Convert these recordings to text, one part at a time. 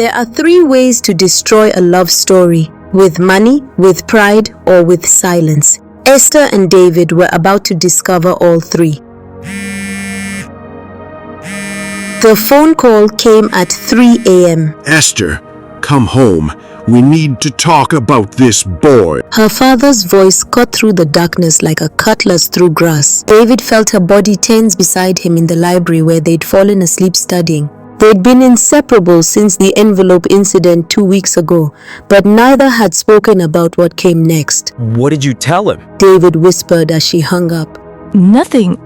There are 3 ways to destroy a love story: with money, with pride, or with silence. Esther and David were about to discover all 3. The phone call came at 3 a.m. Esther, come home. We need to talk about this boy. Her father's voice cut through the darkness like a cutlass through grass. David felt her body tense beside him in the library where they'd fallen asleep studying. They'd been inseparable since the envelope incident 2 weeks ago, but neither had spoken about what came next. What did you tell him? David whispered as she hung up. Nothing.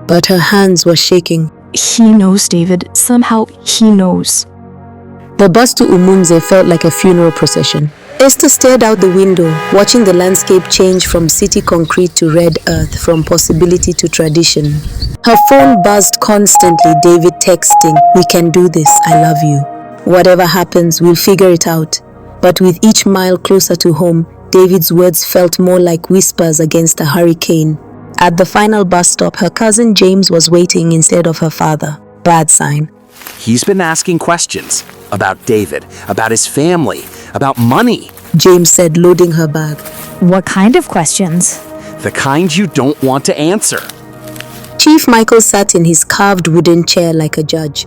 But her hands were shaking. He knows, David. Somehow he knows. The bus to Umunze felt like a funeral procession. Esther stared out the window, watching the landscape change from city concrete to red earth, from possibility to tradition. Her phone buzzed constantly, David texting, "We can do this, I love you. Whatever happens, we'll figure it out." But with each mile closer to home, David's words felt more like whispers against a hurricane. At the final bus stop, her cousin James was waiting instead of her father. Bad sign. He's been asking questions about David, about his family, about money. James said, loading her bag. What kind of questions? The kind you don't want to answer. Chief Michael sat in his carved wooden chair like a judge.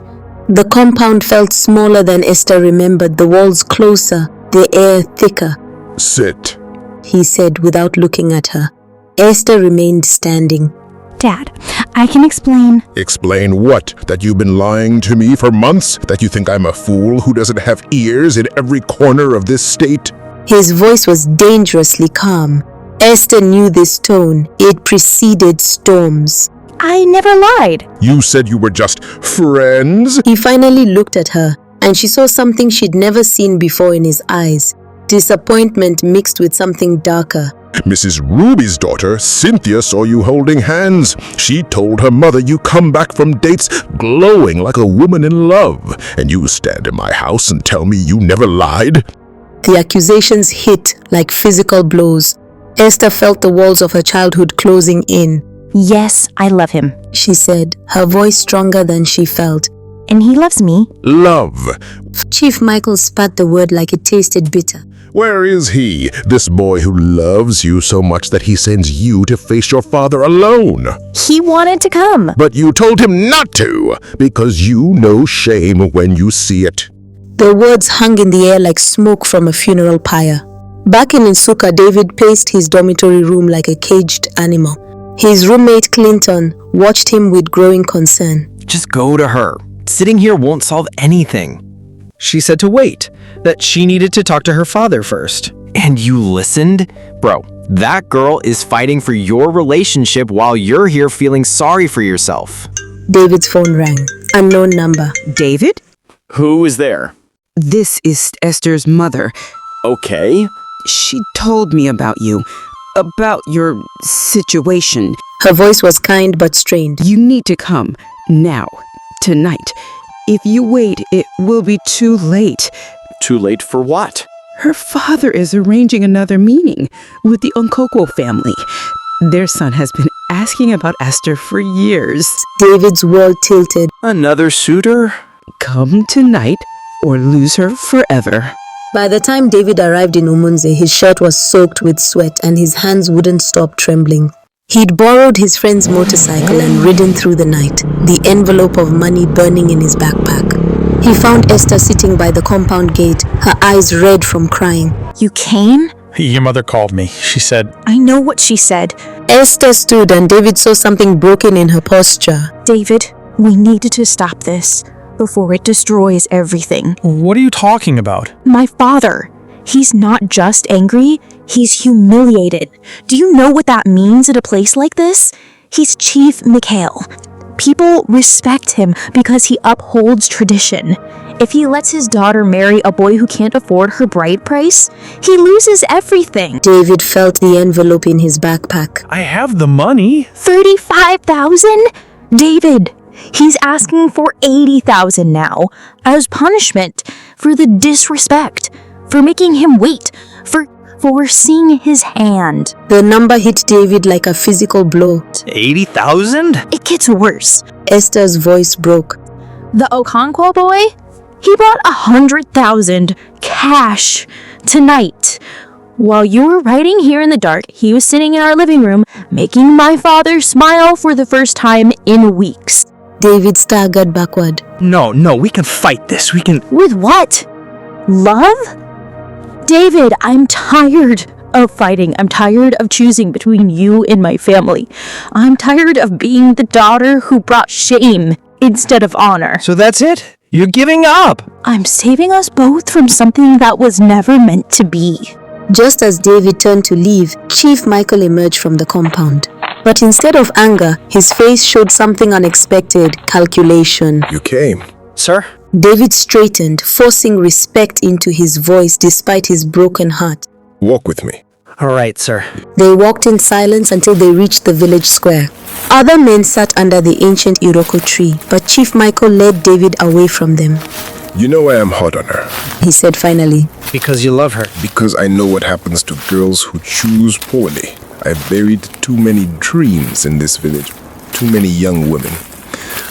The compound felt smaller than Esther remembered, the walls closer, the air thicker. Sit, he said without looking at her. Esther remained standing. Dad, I can explain. Explain what? That you've been lying to me for months? That you think I'm a fool who doesn't have ears in every corner of this state? His voice was dangerously calm. Esther knew this tone. It preceded storms. I never lied. You said you were just friends? He finally looked at her, and she saw something she'd never seen before in his eyes. Disappointment mixed with something darker. Mrs. Ruby's daughter, Cynthia, saw you holding hands. She told her mother you come back from dates glowing like a woman in love. And you stand in my house and tell me you never lied? The accusations hit like physical blows. Esther felt the walls of her childhood closing in. Yes, I love him, she said, her voice stronger than she felt. And he loves me. Love. Chief Michael spat the word like it tasted bitter. Where is he, this boy who loves you so much that he sends you to face your father alone? He wanted to come. But you told him not to, because you know shame when you see it. The words hung in the air like smoke from a funeral pyre. Back in Nsukka, David paced his dormitory room like a caged animal. His roommate Clinton watched him with growing concern. Just go to her. Sitting here won't solve anything. She said to wait, that she needed to talk to her father first. And you listened? Bro, that girl is fighting for your relationship while you're here feeling sorry for yourself. David's phone rang. Unknown number. David? Who is there? This is Esther's mother. Okay. She told me about you, about your situation. Her voice was kind but strained. You need to come, now, tonight. If you wait, it will be too late. Too late for what? Her father is arranging another meeting with the Nkoko family. Their son has been asking about Esther for years. David's world tilted. Another suitor? Come tonight or lose her forever. By the time David arrived in Umunze, his shirt was soaked with sweat and his hands wouldn't stop trembling. He'd borrowed his friend's motorcycle and ridden through the night, the envelope of money burning in his backpack. He found Esther sitting by the compound gate, her eyes red from crying. You came? Your mother called me. She said... I know what she said. Esther stood and David saw something broken in her posture. David, we needed to stop this before it destroys everything. What are you talking about? My father. He's not just angry, he's humiliated. Do you know what that means at a place like this? He's Chief Mikhail. People respect him because he upholds tradition. If he lets his daughter marry a boy who can't afford her bride price, he loses everything. David felt the envelope in his backpack. I have the money. 35,000? David, he's asking for 80,000 now as punishment for the disrespect. For making him wait, for seeing his hand. The number hit David like a physical blow. 80,000? It gets worse. Esther's voice broke. The Okonkwo boy? He bought 100,000 cash tonight. While you were writing here in the dark, he was sitting in our living room, making my father smile for the first time in weeks. David staggered backward. No, we can fight this. We can... With what? Love? David, I'm tired of fighting. I'm tired of choosing between you and my family. I'm tired of being the daughter who brought shame instead of honor. So that's it? You're giving up? I'm saving us both from something that was never meant to be. Just as David turned to leave, Chief Michael emerged from the compound. But instead of anger, his face showed something unexpected: calculation. You came. Sir? David straightened, forcing respect into his voice despite his broken heart. Walk with me. All right, sir. They walked in silence until they reached the village square. Other men sat under the ancient Iroko tree, but Chief Michael led David away from them. You know I am hot on her. He said finally. Because you love her. Because I know what happens to girls who choose poorly. I've buried too many dreams in this village. Too many young women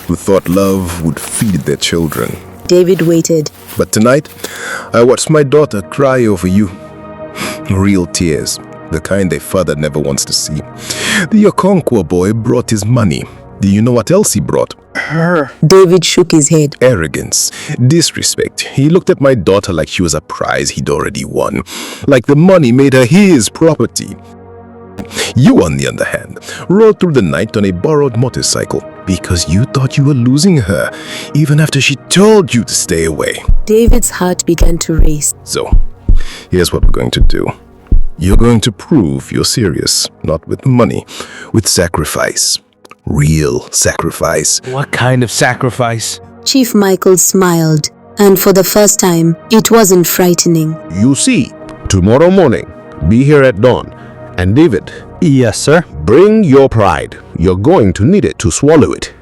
who thought love would feed their children. David waited. But tonight, I watched my daughter cry over you. Real tears, the kind a father never wants to see. The Okonkwo boy brought his money. Do you know what else he brought? Her. David shook his head. Arrogance, disrespect. He looked at my daughter like she was a prize he'd already won. Like the money made her his property. You, on the other hand, rode through the night on a borrowed motorcycle because you thought you were losing her, even after she told you to stay away. David's heart began to race. So, here's what we're going to do. You're going to prove you're serious, not with money, with sacrifice. Real sacrifice. What kind of sacrifice? Chief Michael smiled, and for the first time, it wasn't frightening. You see, tomorrow morning, be here at dawn. And David, Yes, sir. bring your pride. You're going to need it to swallow it.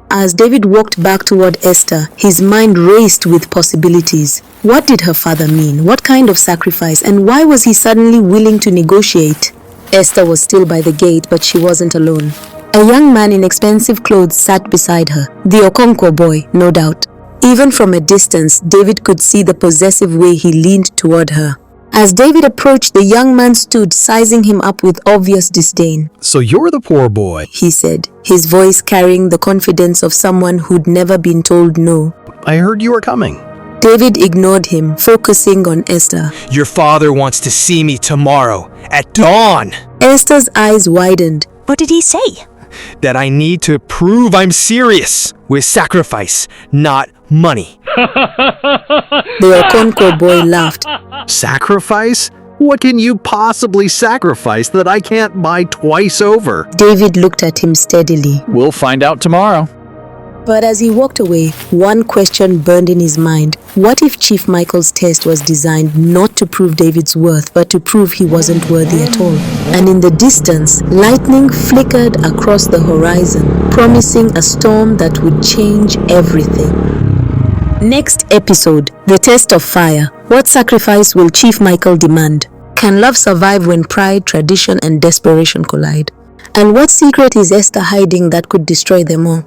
As David walked back toward Esther, his mind raced with possibilities. What did her father mean? What kind of sacrifice? And why was he suddenly willing to negotiate? Esther was still by the gate, but she wasn't alone. A young man in expensive clothes sat beside her. The Okonkwo boy, no doubt. Even from a distance, David could see the possessive way he leaned toward her. As David approached, the young man stood, sizing him up with obvious disdain. So you're the poor boy. He said, his voice carrying the confidence of someone who'd never been told no. I heard you were coming. David ignored him, focusing on Esther. Your father wants to see me tomorrow, at dawn. Esther's eyes widened. What did he say? That I need to prove I'm serious with sacrifice, not money. The Okonkwo boy laughed. Sacrifice? What can you possibly sacrifice that I can't buy twice over? David looked at him steadily. We'll find out tomorrow. But as he walked away, one question burned in his mind. What if Chief Michael's test was designed not to prove David's worth, but to prove he wasn't worthy at all? And in the distance, lightning flickered across the horizon, promising a storm that would change everything. Next episode, The Test of Fire. What sacrifice will Chief Michael demand? Can love survive when pride, tradition, and desperation collide? And what secret is Esther hiding that could destroy them all?